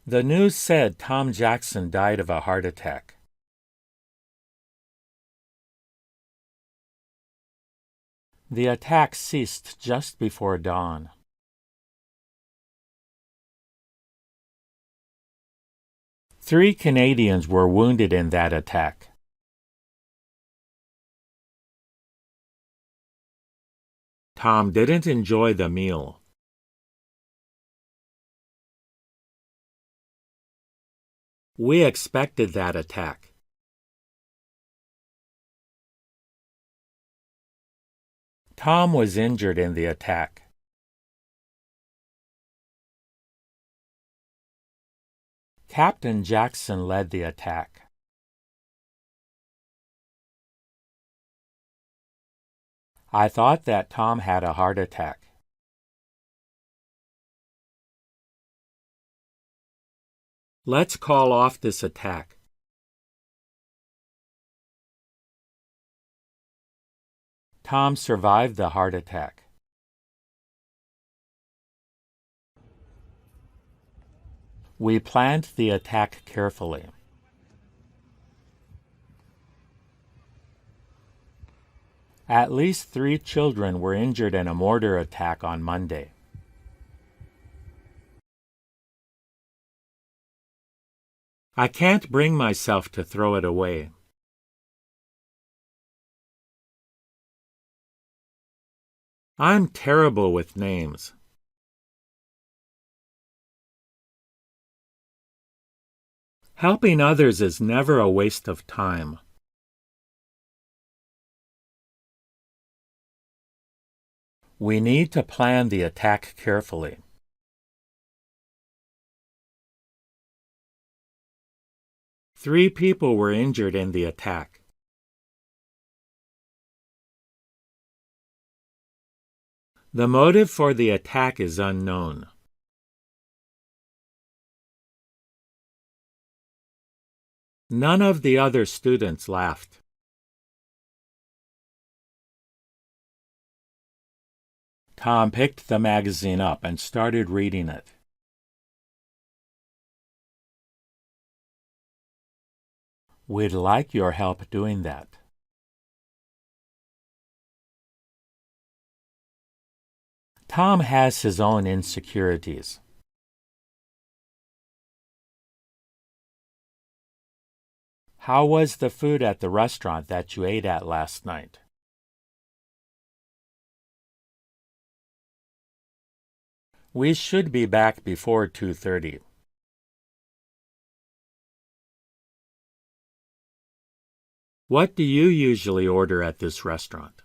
The news said Tom Jackson died of a heart attack. The attack ceased just before dawn. Three Canadians were wounded in that attack. Tom didn't enjoy the meal. We expected that attack. Tom was injured in the attack. Captain Jackson led the attack. I thought that Tom had a heart attack. Let's call off this attack. Tom survived the heart attack. We planned the attack carefully. At least 3 children were injured in a mortar attack on Monday. I can't bring myself to throw it away. I'm terrible with names. Helping others is never a waste of time. We need to plan the attack carefully. Three people were injured in the attack. The motive for the attack is unknown. None of the other students laughed. Tom picked the magazine up and started reading it. We'd like your help doing that. Tom has his own insecurities. How was the food at the restaurant that you ate at last night? We should be back before 2:30. What do you usually order at this restaurant?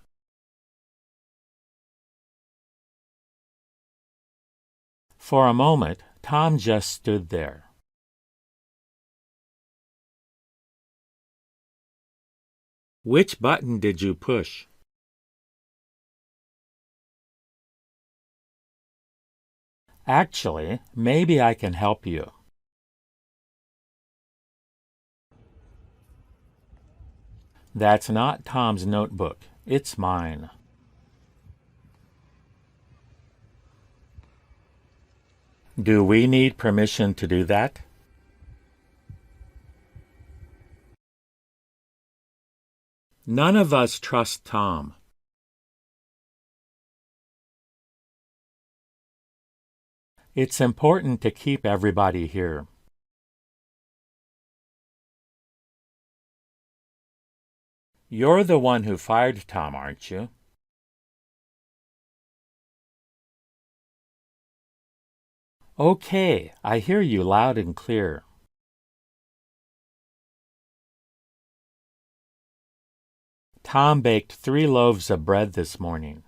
For a moment, Tom just stood there. Which button did you push? Actually, maybe I can help you. That's not Tom's notebook. It's mine. Do we need permission to do that? None of us trust Tom. It's important to keep everybody here. You're the one who fired Tom, aren't you? Okay, I hear you loud and clear. Tom baked 3 loaves of bread this morning.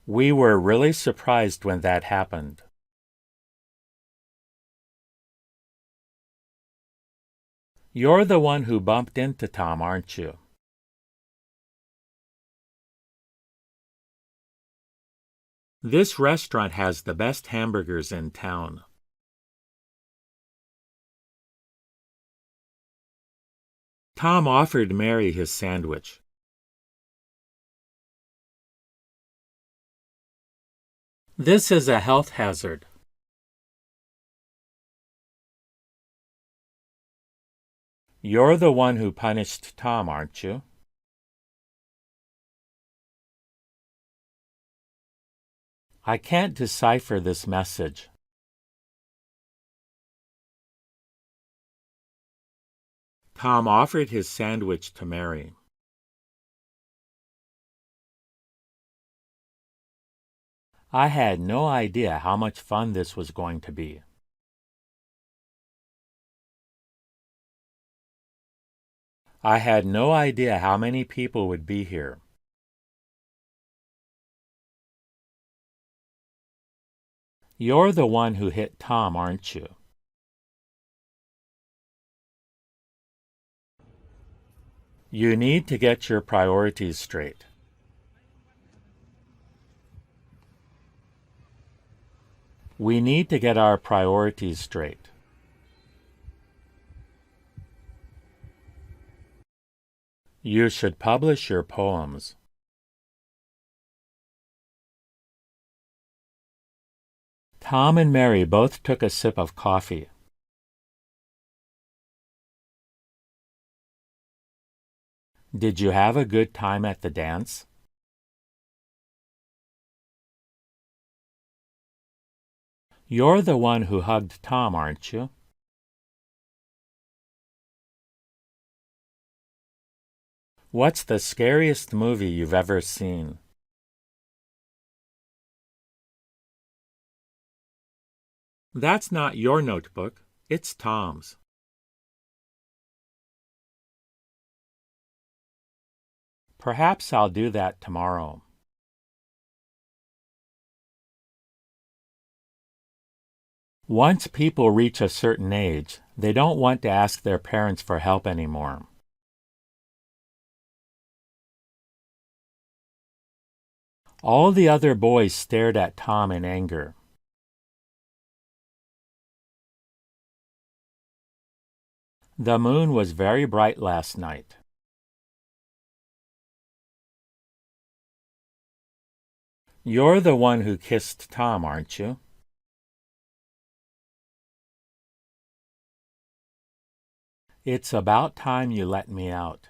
We were really surprised when that happened. You're the one who bumped into Tom, aren't you? This restaurant has the best hamburgers in town. Tom offered Mary his sandwich. This is a health hazard. You're the one who punished Tom, aren't you? I can't decipher this message. Tom offered his sandwich to Mary. I had no idea how much fun this was going to be. I had no idea how many people would be here. You're the one who hit Tom, aren't you? You need to get your priorities straight. We need to get our priorities straight. You should publish your poems. Tom and Mary both took a sip of coffee. Did you have a good time at the dance? You're the one who hugged Tom, aren't you? What's the scariest movie you've ever seen? That's not your notebook. It's Tom's. Perhaps I'll do that tomorrow. Once people reach a certain age, they don't want to ask their parents for help anymore. All the other boys stared at Tom in anger. The moon was very bright last night. You're the one who kissed Tom, aren't you? It's about time you let me out.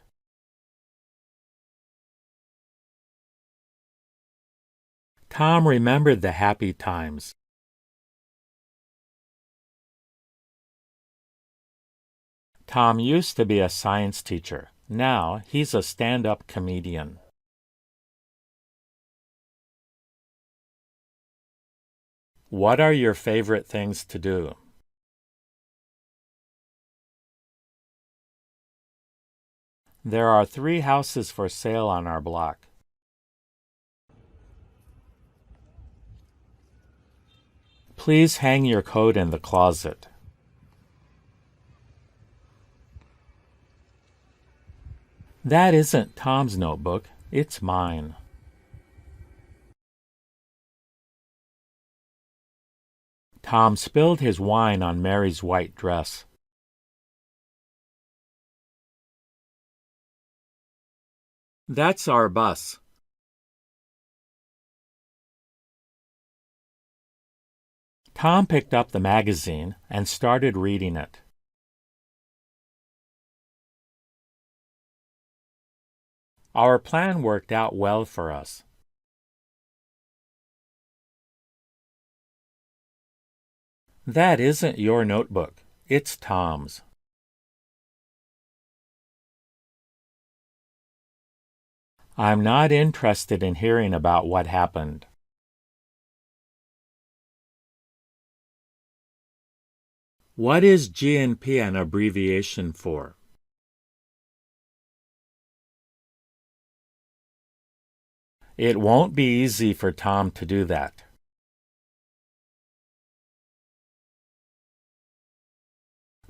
Tom remembered the happy times. Tom used to be a science teacher. Now he's a stand-up comedian. What are your favorite things to do? There are 3 houses for sale on our block. Please hang your coat in the closet. That isn't Tom's notebook, it's mine. Tom spilled his wine on Mary's white dress. That's our bus. Tom picked up the magazine and started reading it. Our plan worked out well for us. That isn't your notebook, it's Tom's. I'm not interested in hearing about what happened. What is GNP an abbreviation for? It won't be easy for Tom to do that.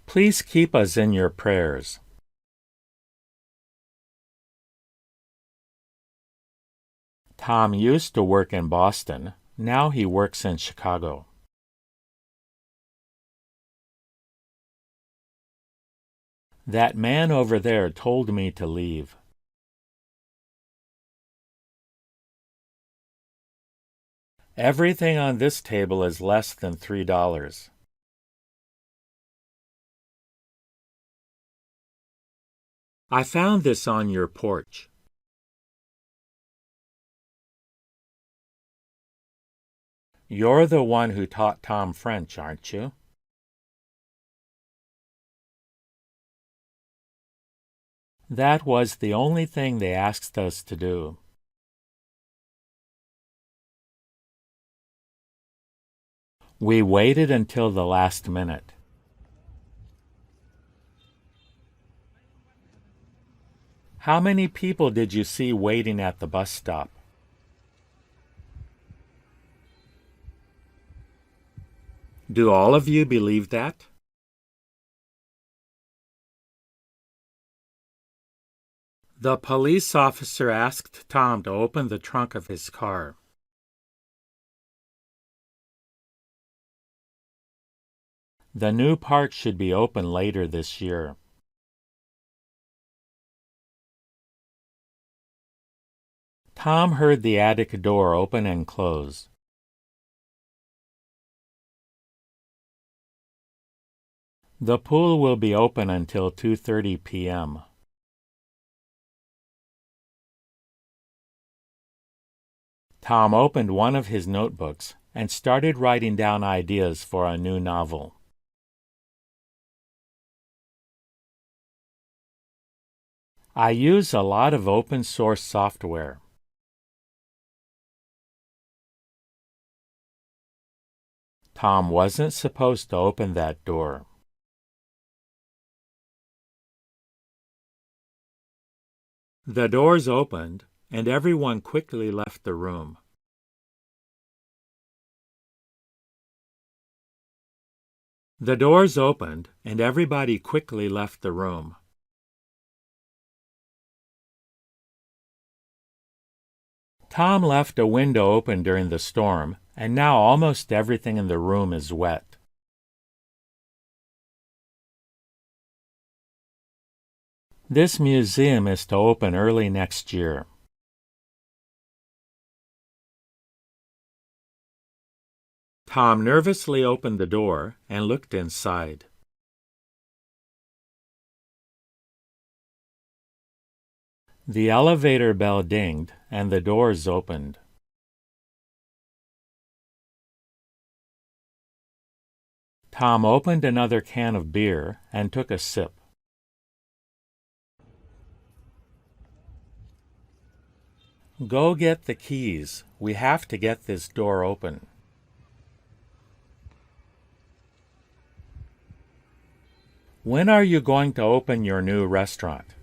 Please keep us in your prayers. Tom used to work in Boston. Now he works in Chicago. That man over there told me to leave. Everything on this table is less than $3. I found this on your porch. You're the one who taught Tom French, aren't you? That was the only thing they asked us to do. We waited until the last minute. How many people did you see waiting at the bus stop? Do all of you believe that? The police officer asked Tom to open the trunk of his car. The new park should be open later this year. Tom heard the attic door open and close. The pool will be open until 2:30 p.m. Tom opened one of his notebooks and started writing down ideas for a new novel. I use a lot of open source software. Tom wasn't supposed to open that door. The doors opened, and everyone quickly left the room. The doors opened, and everybody quickly left the room. Tom left a window open during the storm, and now almost everything in the room is wet. This museum is to open early next year. Tom nervously opened the door and looked inside. The elevator bell dinged and the doors opened. Tom opened another can of beer and took a sip. Go get the keys. We have to get this door open. When are you going to open your new restaurant?